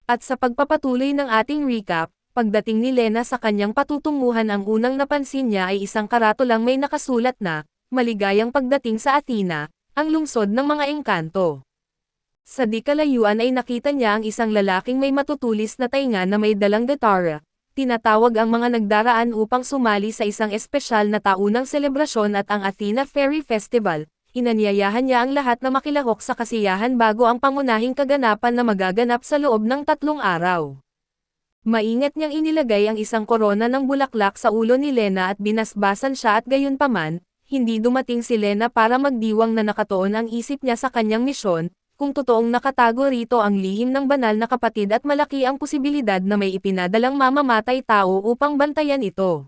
At sa pagpapatuloy ng ating recap, pagdating ni Lena sa kanyang patutunguhan ang unang napansin niya ay isang karatulang may nakasulat na, "Maligayang pagdating sa Athena, ang lungsod ng mga engkanto." Sa di kalayuan ay nakita niya ang isang lalaking may matutulis na tainga na may dalang gitara. Tinatawag ang mga nagdaraan upang sumali sa isang espesyal na taunang selebrasyon at ang Athena Fairy Festival. Inanyayahan niya ang lahat na makilahok sa kasiyahan bago ang pangunahing kaganapan na magaganap sa loob ng 3 araw. Maingat niyang inilagay ang isang korona ng bulaklak sa ulo ni Lena at binasbasan siya at gayunpaman, hindi dumating si Lena para magdiwang na nakatuon ang isip niya sa kanyang misyon, kung totoong nakatago rito ang lihim ng banal na kapatid at malaki ang posibilidad na may ipinadalang mamamatay tao upang bantayan ito.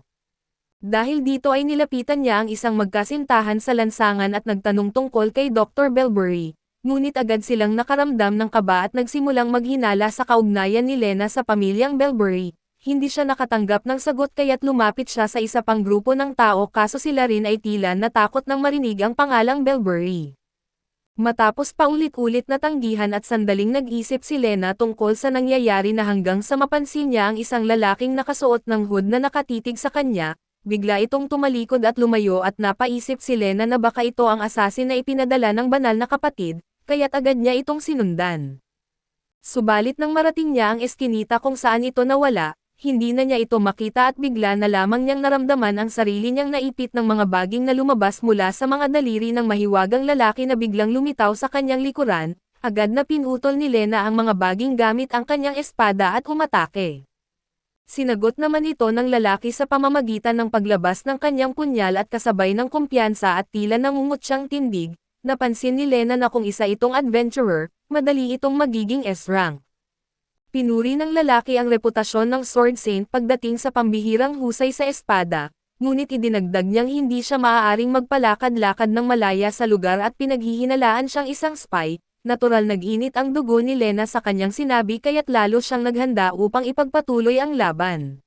Dahil dito ay nilapitan niya ang isang magkasintahan sa lansangan at nagtanong tungkol kay Dr. Belbury, ngunit agad silang nakaramdam ng kaba at nagsimulang maghinala sa kaugnayan ni Lena sa pamilyang Belbury. Hindi siya nakatanggap ng sagot kaya't lumapit siya sa isa pang grupo ng tao kaso sila rin ay tila natakot nang marinig ang pangalang Belbury. Matapos paulit-ulit na tanggihan at sandaling nag-isip si Lena tungkol sa nangyayari na hanggang sa mapansin niya ang isang lalaking nakasuot ng hood na nakatitig sa kanya, bigla itong tumalikod at lumayo at napaisip si Lena na baka ito ang asasin na ipinadala ng banal na kapatid, kaya't agad niya itong sinundan. Subalit nang marating niya ang eskinita kung saan ito nawala, hindi na niya ito makita at bigla na lamang niyang naramdaman ang sarili niyang naipit ng mga baging na lumabas mula sa mga daliri ng mahiwagang lalaki na biglang lumitaw sa kanyang likuran, agad na pinutol ni Lena ang mga baging gamit ang kanyang espada at umatake. Sinagot naman ito ng lalaki sa pamamagitan ng paglabas ng kanyang punyal at kasabay ng kumpiyansa at tila nangungut siyang tindig, napansin ni Lena na kung isa itong adventurer, madali itong magiging S-rank. Pinuri ng lalaki ang reputasyon ng Sword Saint pagdating sa pambihirang husay sa espada, ngunit idinagdag niyang hindi siya maaaring magpalakad-lakad ng malaya sa lugar at pinaghihinalaan siyang isang spy. Natural nag-init ang dugo ni Lena sa kanyang sinabi kaya't lalo siyang naghanda upang ipagpatuloy ang laban.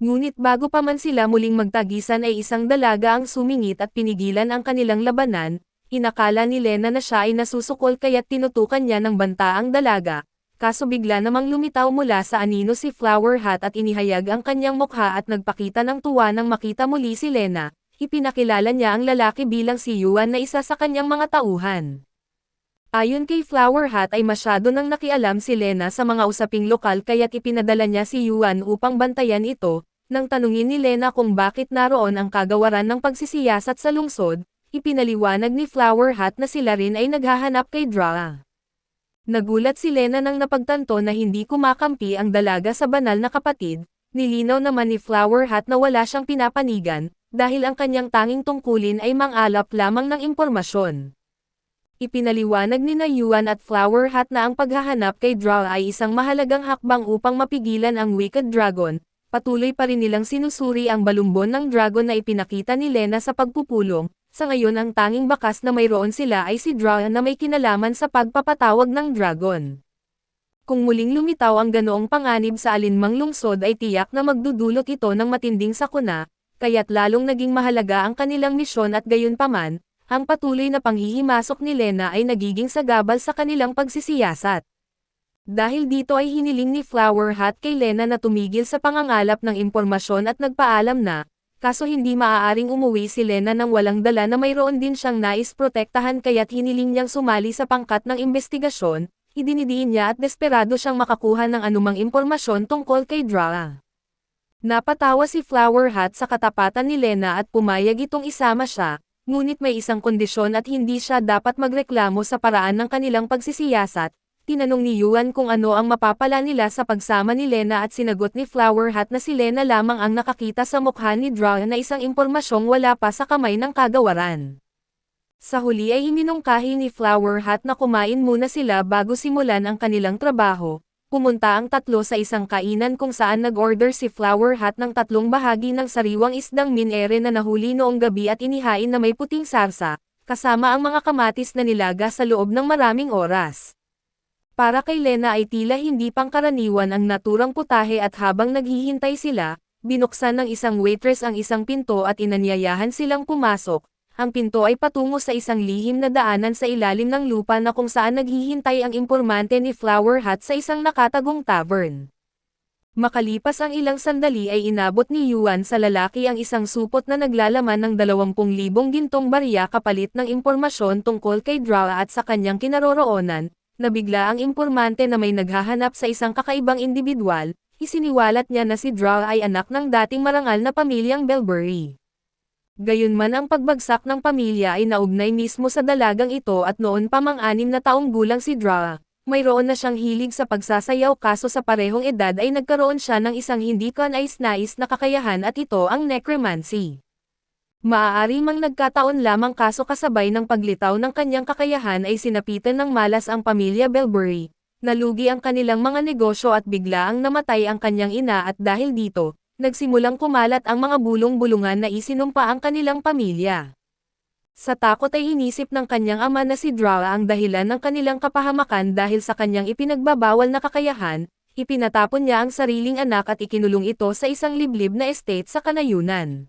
Ngunit bago pa man sila muling magtagisan ay isang dalaga ang sumingit at pinigilan ang kanilang labanan, inakala ni Lena na siya ay nasusukol kaya't tinutukan niya ng banta ang dalaga, kaso bigla namang lumitaw mula sa anino si Flower Hat at inihayag ang kanyang mukha at nagpakita ng tuwa nang makita muli si Lena, ipinakilala niya ang lalaki bilang si Yuan na isa sa kanyang mga tauhan. Ayon kay Flower Hat ay masyado nang nakialam si Lena sa mga usaping lokal kaya't ipinadala niya si Yuan upang bantayan ito, nang tanungin ni Lena kung bakit naroon ang kagawaran ng pagsisiyasat sa lungsod, ipinaliwanag ni Flower Hat na sila rin ay naghahanap kay Draa. Nagulat si Lena nang napagtanto na hindi kumakampi ang dalaga sa banal na kapatid, nilinaw naman ni Flower Hat na wala siyang pinapanigan, dahil ang kanyang tanging tungkulin ay mangalap lamang ng impormasyon. Ipinaliwanag ni Yuan at Flower Hat na ang paghahanap kay Draa ay isang mahalagang hakbang upang mapigilan ang Wicked Dragon. Patuloy pa rin nilang sinusuri ang balumbon ng dragon na ipinakita ni Lena sa pagpupulong. Sa ngayon ang tanging bakas na mayroon sila ay si Draa na may kinalaman sa pagpapatawag ng dragon. Kung muling lumitaw ang ganoong panganib sa alinmang lungsod ay tiyak na magdudulot ito ng matinding sakuna, kaya't lalong naging mahalaga ang kanilang misyon at gayunpaman, ang patuloy na panghihimasok ni Lena ay nagiging sagabal sa kanilang pagsisiyasat. Dahil dito ay hiniling ni Flower Hat kay Lena na tumigil sa pangangalap ng impormasyon at nagpaalam na, kaso hindi maaaring umuwi si Lena nang walang dala na mayroon din siyang nais protektahan kaya't hiniling niyang sumali sa pangkat ng investigasyon, idinidiin niya at desperado siyang makakuha ng anumang impormasyon tungkol kay Draa. Napatawa si Flower Hat sa katapatan ni Lena at pumayag itong isama siya. Ngunit may isang kondisyon at hindi siya dapat magreklamo sa paraan ng kanilang pagsisiyasat. Tinanong ni Yuan kung ano ang mapapala nila sa pagsama ni Lena at sinagot ni Flower Hat na si Lena lamang ang nakakita sa mukha ni Draa na isang impormasyong wala pa sa kamay ng kagawaran. Sa huli ay iminungkahi ni Flower Hat na kumain muna sila bago simulan ang kanilang trabaho. Pumunta ang tatlo sa isang kainan kung saan nag-order si Flower Hat ng 3 bahagi ng sariwang isdang minere na nahuli noong gabi at inihain na may puting sarsa, kasama ang mga kamatis na nilaga sa loob ng maraming oras. Para kay Lena ay tila hindi pangkaraniwan ang naturang putahe at habang naghihintay sila, binuksan ng isang waitress ang isang pinto at inanyayahan silang pumasok. ang pinto ay patungo sa isang lihim na daanan sa ilalim ng lupa na kung saan naghihintay ang impormante ni Flower Hat sa isang nakatagong tavern. Makalipas ang ilang sandali ay inabot ni Yuan sa lalaki ang isang supot na naglalaman ng 20,000 gintong barya kapalit ng impormasyon tungkol kay Draa at sa kanyang kinaroroonan. Nabigla ang impormante na may naghahanap sa isang kakaibang individual, isiniwalat niya na si Draa ay anak ng dating marangal na pamilyang Bellbury. Gayunman ang pagbagsak ng pamilya ay naugnay mismo sa dalagang ito at noon pa mang 6 na taong gulang si Draa. Mayroon na siyang hilig sa pagsasayaw kaso sa parehong edad ay nagkaroon siya ng isang hindi kanais-nais na kakayahan at ito ang necromancy. Maaari mang nagkataon lamang kaso kasabay ng paglitaw ng kanyang kakayahan ay sinapitan ng malas ang pamilya Bellbury, nalugi ang kanilang mga negosyo at biglaang namatay ang kanyang ina at dahil dito, nagsimulang kumalat ang mga bulong-bulungan na isinumpa ang kanilang pamilya. Sa takot ay inisip ng kanyang ama na si Draa ang dahilan ng kanilang kapahamakan dahil sa kanyang ipinagbabawal na kakayahan, ipinatapon niya ang sariling anak at ikinulong ito sa isang liblib na estate sa kanayunan.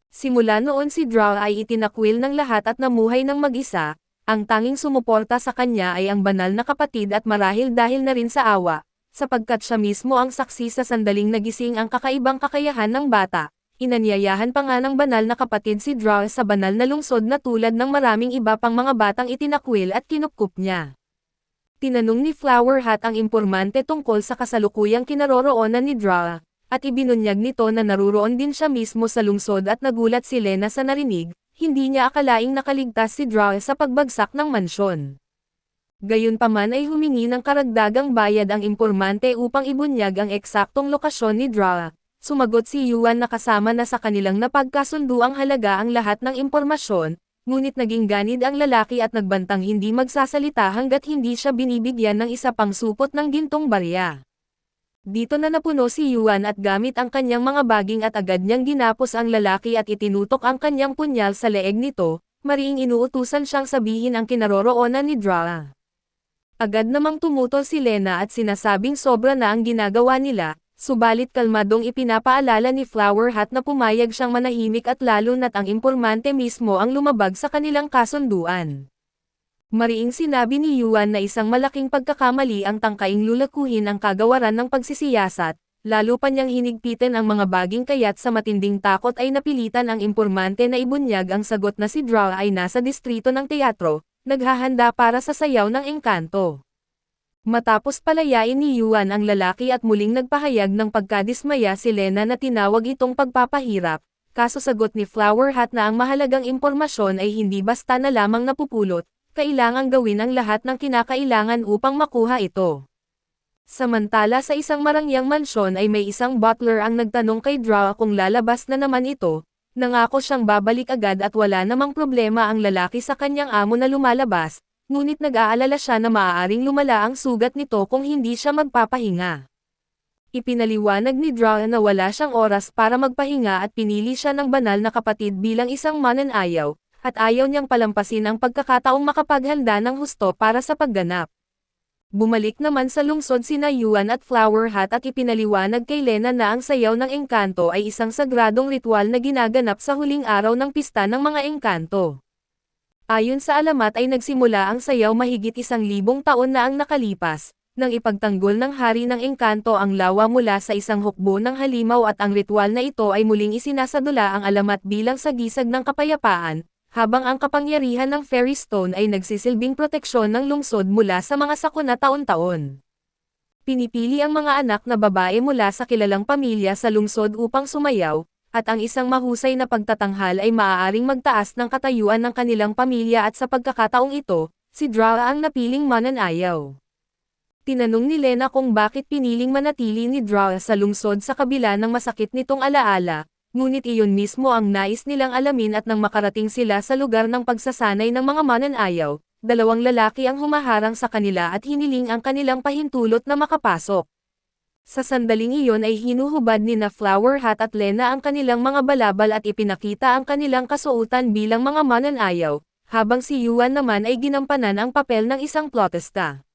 Simula noon si Draa ay itinakwil ng lahat at namuhay ng mag-isa, ang tanging sumuporta sa kanya ay ang banal na kapatid at marahil dahil na rin sa awa, sapagkat siya mismo ang saksi sa sandaling nagising ang kakaibang kakayahan ng bata. Inanyayahan pa nga ng banal na kapatid si Draa sa banal na lungsod na tulad ng maraming iba pang mga batang itinakwil at kinupkup niya. Tinanong ni Flower Hat ang impormante tungkol sa kasalukuyang kinaroroonan ni Draa, at ibinunyag nito na naruroon din siya mismo sa lungsod at nagulat si Lena sa narinig, hindi niya akalaing nakaligtas si Draa sa pagbagsak ng mansyon. Gayunpaman ay humingi ng karagdagang bayad ang impormante upang ibunyag ang eksaktong lokasyon ni Draa. Sumagot si Yuan na kasama na sa kanilang napagkasunduang halaga ang lahat ng impormasyon, ngunit naging ganid ang lalaki at nagbantang hindi magsasalita hanggat hindi siya binibigyan ng isa pang supot ng gintong barya. Dito na napuno si Yuan at gamit ang kanyang mga baging at agad niyang ginapos ang lalaki at itinutok ang kanyang punyal sa leeg nito, mariing inuutusan siyang sabihin ang kinaroroonan ni Draa. Agad namang tumutol si Lena at sinasabing sobra na ang ginagawa nila. Subalit kalmadong ipinapaalala ni Flower Hat na pumayag siyang manahimik at lalo na't ang impormante mismo ang lumabag sa kanilang kasunduan. Mariing sinabi ni Yuan na isang malaking pagkakamali ang tangkaing lulakuhin ang kagawaran ng pagsisiyasat, lalo pa niyang hinigpitan ang mga baging kaya't sa matinding takot ay napilitan ang impormante na ibunyag ang sagot na si Draa ay nasa distrito ng teatro, naghahanda para sa sayaw ng engkanto. Matapos palayain ni Yuan ang lalaki at muling nagpahayag ng pagkadismaya si Lena na tinawag itong pagpapahirap, kaso sagot ni Flower Hat na ang mahalagang impormasyon ay hindi basta na lamang napupulot, kailangang gawin ang lahat ng kinakailangan upang makuha ito. Samantala sa isang marangyang mansyon ay may isang butler ang nagtanong kay Draa kung lalabas na naman ito, nangako siyang babalik agad at wala namang problema ang lalaki sa kanyang amo na lumalabas. Ngunit nag-aalala siya na maaaring lumala ang sugat nito kung hindi siya magpapahinga. Ipinaliwanag ni Draa na wala siyang oras para magpahinga at pinili siya ng banal na kapatid bilang isang mananayaw, at ayaw niyang palampasin ang pagkakataong makapaghanda ng husto para sa pagganap. Bumalik naman sa lungsod sina Yuan at Flower Hat at ipinaliwanag kay Lena na ang sayaw ng engkanto ay isang sagradong ritual na ginaganap sa huling araw ng pista ng mga engkanto. Ayon sa alamat ay nagsimula ang sayaw mahigit 1,000 taon na ang nakalipas, nang ipagtanggol ng hari ng engkanto ang lawa mula sa isang hukbo ng halimaw at ang ritual na ito ay muling isinasadula ang alamat bilang sagisag ng kapayapaan, habang ang kapangyarihan ng Fairy Stone ay nagsisilbing proteksyon ng lungsod mula sa mga sakuna taon-taon. Pinipili ang mga anak na babae mula sa kilalang pamilya sa lungsod upang sumayaw, at ang isang mahusay na pagtatanghal ay maaaring magtaas ng katayuan ng kanilang pamilya at sa pagkakataong ito, si Draa ang napiling mananayaw. Tinanong ni Lena kung bakit piniling manatili ni Draa sa lungsod sa kabila ng masakit nitong alaala, ngunit iyon mismo ang nais nilang alamin at nang makarating sila sa lugar ng pagsasanay ng mga mananayaw, 2 lalaki ang humaharang sa kanila at hiniling ang kanilang pahintulot na makapasok. Sa sandaling iyon ay hinuhubad ni na Flower Hat at Lena ang kanilang mga balabal at ipinakita ang kanilang kasuotan bilang mga mananayaw, habang si Yuan naman ay ginampanan ang papel ng isang plotista.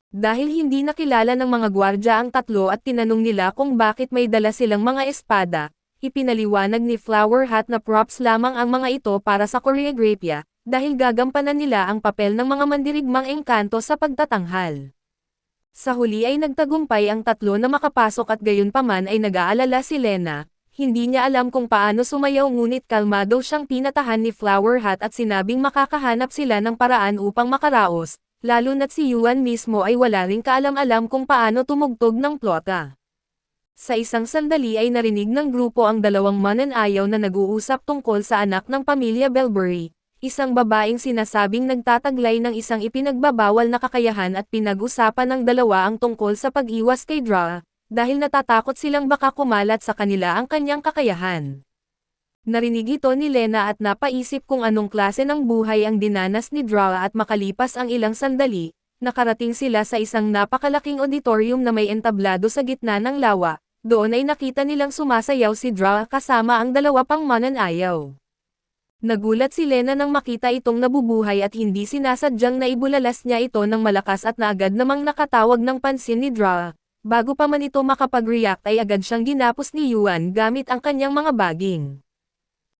Dahil hindi nakilala ng mga gwardya ang tatlo at tinanong nila kung bakit may dala silang mga espada, Ipinaliwanag ni Flower Hat na props lamang ang mga ito para sa choreography, dahil gagampanan nila ang papel ng mga mandirigmang engkanto sa pagtatanghal. Sa huli ay nagtagumpay ang tatlo na makapasok at gayunpaman ay nag-aalala si Lena. Hindi niya alam kung paano sumayaw ngunit kalmado siyang pinatahan ni Flower Hat at sinabing makakahanap sila ng paraan upang makaraos, lalo na't si Yuan mismo ay wala ring kaalam-alam kung paano tumugtog ng plota. Sa isang sandali ay narinig ng grupo ang dalawang mananayaw na nag-uusap tungkol sa anak ng pamilya Bellbury, isang babaeng sinasabing nagtataglay ng isang ipinagbabawal na kakayahan at pinag-usapan ng dalawa ang tungkol sa pag-iwas kay Dra, dahil natatakot silang baka kumalat sa kanila ang kanyang kakayahan. Narinig ito ni Lena at napaisip kung anong klase ng buhay ang dinanas ni Dra at makalipas ang ilang sandali, nakarating sila sa isang napakalaking auditorium na may entablado sa gitna ng lawa. Doon ay nakita nilang sumasayaw si Dra kasama ang dalawa pang mananayaw. Nagulat si Lena nang makita itong nabubuhay at hindi sinasadyang naibulalas niya ito ng malakas at na agad namang nakatawag ng pansin ni Dra. Bago pa man ito makapag-react ay agad siyang ginapos ni Yuan gamit ang kanyang mga baging.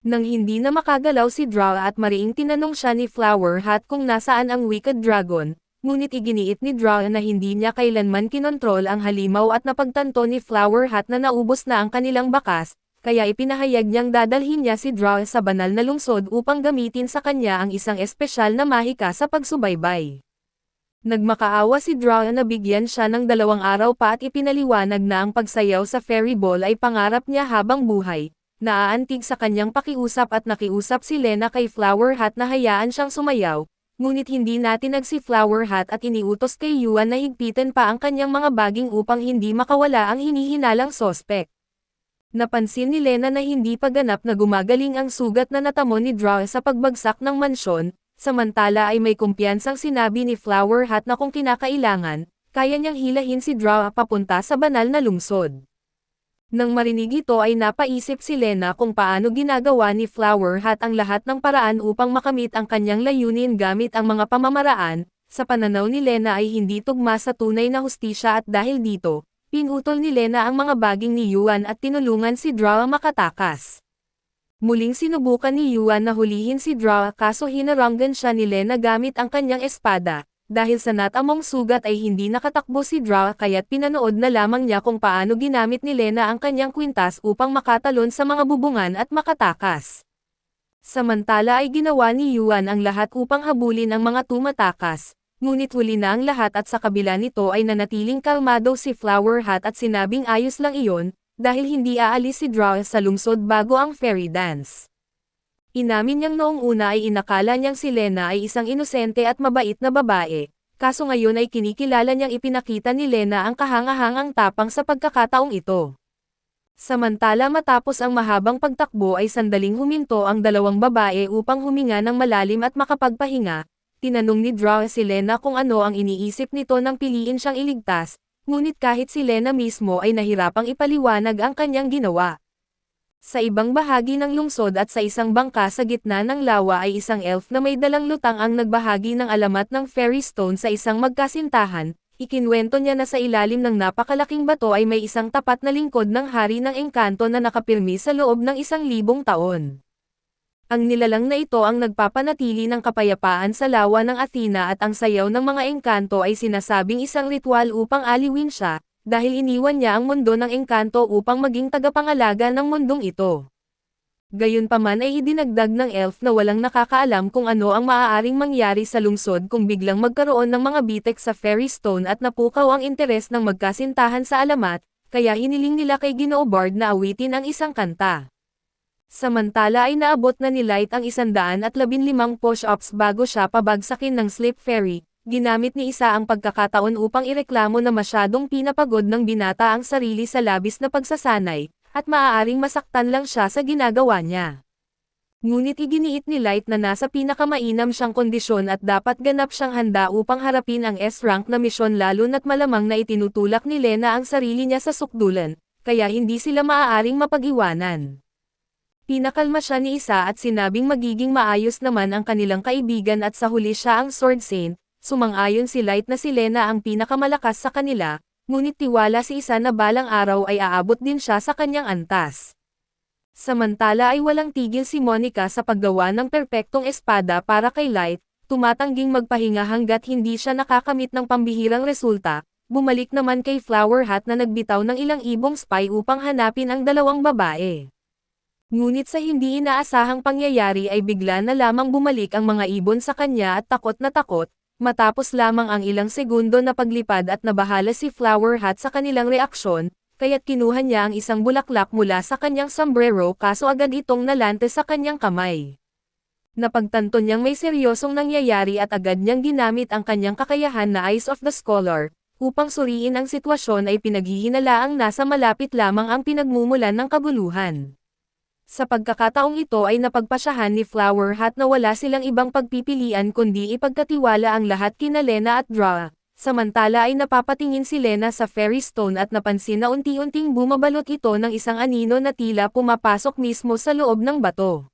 Nang hindi na makagalaw si Dra at mariing tinanong siya ni Flower Hat kung nasaan ang Wicked Dragon, ngunit iginiit ni Dra na hindi niya kailanman kinontrol ang halimaw at napagtanto ni Flower Hat na naubos na ang kanilang bakas, kaya ipinahayag niyang dadalhin niya si Dra sa banal na lungsod upang gamitin sa kanya ang isang espesyal na mahika sa pagsubaybay. Nagmakaawa si Dra na bigyan siya ng 2 araw pa at ipinaliwanag na ang pagsayaw sa fairy ball ay pangarap niya habang buhay. Naaantig sa kanyang pakiusap at nakiusap si Lena kay Flower Hat na hayaan siyang sumayaw, ngunit hindi natinag si Flower Hat at iniutos kay Yuan na higpitan pa ang kanyang mga baging upang hindi makawala ang hinihinalang sospek. Napansin ni Lena na hindi pa ganap na gumagaling ang sugat na natamo ni Dra sa pagbagsak ng mansyon. Samantala ay may kumpiyansang sinabi ni Flower Hat na kung kinakailangan, kaya niyang hilahin si Dra papunta sa banal na lungsod. Nang marinig ito ay napaisip si Lena kung paano ginagawa ni Flower Hat ang lahat ng paraan upang makamit ang kanyang layunin gamit ang mga pamamaraan. Sa pananaw ni Lena ay hindi tugma sa tunay na hustisya at dahil dito, pinutol ni Lena ang mga baging ni Yuan at tinulungan si Dra makatakas. Muling sinubukan ni Yuan na hulihin si Dra kaso hinaranggan siya ni Lena gamit ang kanyang espada. Dahil sa natamong sugat ay hindi nakatakbo si Dra kaya't pinanood na lamang niya kung paano ginamit ni Lena ang kanyang kwintas upang makatalon sa mga bubungan at makatakas. Samantala ay ginawa ni Yuan ang lahat upang habulin ang mga tumatakas, ngunit huli na ang lahat at sa kabila nito ay nanatiling kalmado si Flower Hat at sinabing ayos lang iyon, dahil hindi aalis si Dra sa lungsod bago ang fairy dance. Inamin niyang noong una ay inakala niyang si Lena ay isang inosente at mabait na babae, kaso ngayon ay kinikilala niyang ipinakita ni Lena ang kahangahangang tapang sa pagkakataong ito. Samantala matapos ang mahabang pagtakbo ay sandaling huminto ang dalawang babae upang huminga ng malalim at makapagpahinga. Tinanong ni Dra si Lena kung ano ang iniisip nito nang piliin siyang iligtas, ngunit kahit si Lena mismo ay nahirapang ipaliwanag ang kanyang ginawa. Sa ibang bahagi ng lungsod at sa isang bangka sa gitna ng lawa ay isang elf na may dalang lutang ang nagbahagi ng alamat ng fairy stone sa isang magkasintahan. Ikinwento niya na sa ilalim ng napakalaking bato ay may isang tapat na lingkod ng hari ng engkanto na nakapirmi sa loob ng 1,000 taon. Ang nilalang na ito ang nagpapanatili ng kapayapaan sa lawa ng Athena at ang sayaw ng mga engkanto ay sinasabing isang ritual upang aliwin siya, dahil iniwan niya ang mundo ng engkanto upang maging tagapangalaga ng mundong ito. Gayunpaman ay idinagdag ng elf na walang nakakaalam kung ano ang maaaring mangyari sa lungsod kung biglang magkaroon ng mga bitek sa fairy stone at napukaw ang interes ng magkasintahan sa alamat, kaya hiniling nila kay Ginoo Bard na awitin ang isang kanta. Samantala ay naabot na ni Light ang 115 push-ups bago siya pabagsakin ng Sleep Fairy. Ginamit ni isa ang pagkakataon upang ireklamo na masyadong pinapagod ng binata ang sarili sa labis na pagsasanay, at maaaring masaktan lang siya sa ginagawa niya. Ngunit iginiit ni Light na nasa pinakamainam siyang kondisyon at dapat ganap siyang handa upang harapin ang S-rank na misyon lalo na't malamang na itinutulak ni Lena ang sarili niya sa sukdulan, kaya hindi sila maaaring mapag-iwanan. Pinakalma siya ni isa at sinabing magiging maayos naman ang kanilang kaibigan at sa huli siya ang Sword Saint. Sumang-ayon si Light na si Lena ang pinakamalakas sa kanila, ngunit tiwala si isa na balang araw ay aabot din siya sa kanyang antas. Samantala ay walang tigil si Monica sa paggawa ng perpektong espada para kay Light, tumatangging magpahinga hanggat hindi siya nakakamit ng pambihirang resulta. Bumalik naman kay Flower Hat na nagbitaw ng ilang ibong spy upang hanapin ang dalawang babae. Ngunit sa hindi inaasahang pangyayari ay bigla na lamang bumalik ang mga ibon sa kanya at takot na takot, matapos lamang ang ilang segundo na paglipad at nabahala si Flower Hat sa kanilang reaksyon, kaya't kinuha niya ang isang bulaklak mula sa kanyang sombrero kaso agad itong nalante sa kanyang kamay. Napagtanto niyang may seryosong nangyayari at agad niyang ginamit ang kanyang kakayahan na Eyes of the Scholar, upang suriin ang sitwasyon ay pinaghihinalaang nasa malapit lamang ang pinagmumulan ng kabuluhan. Sa pagkakataong ito ay napagpasyahan ni Flower Hat na wala silang ibang pagpipilian kundi ipagkatiwala ang lahat kina Lena at Dra. Samantala ay napapatingin si Lena sa Fairy Stone at napansin na unti-unting bumabalot ito ng isang anino na tila pumapasok mismo sa loob ng bato.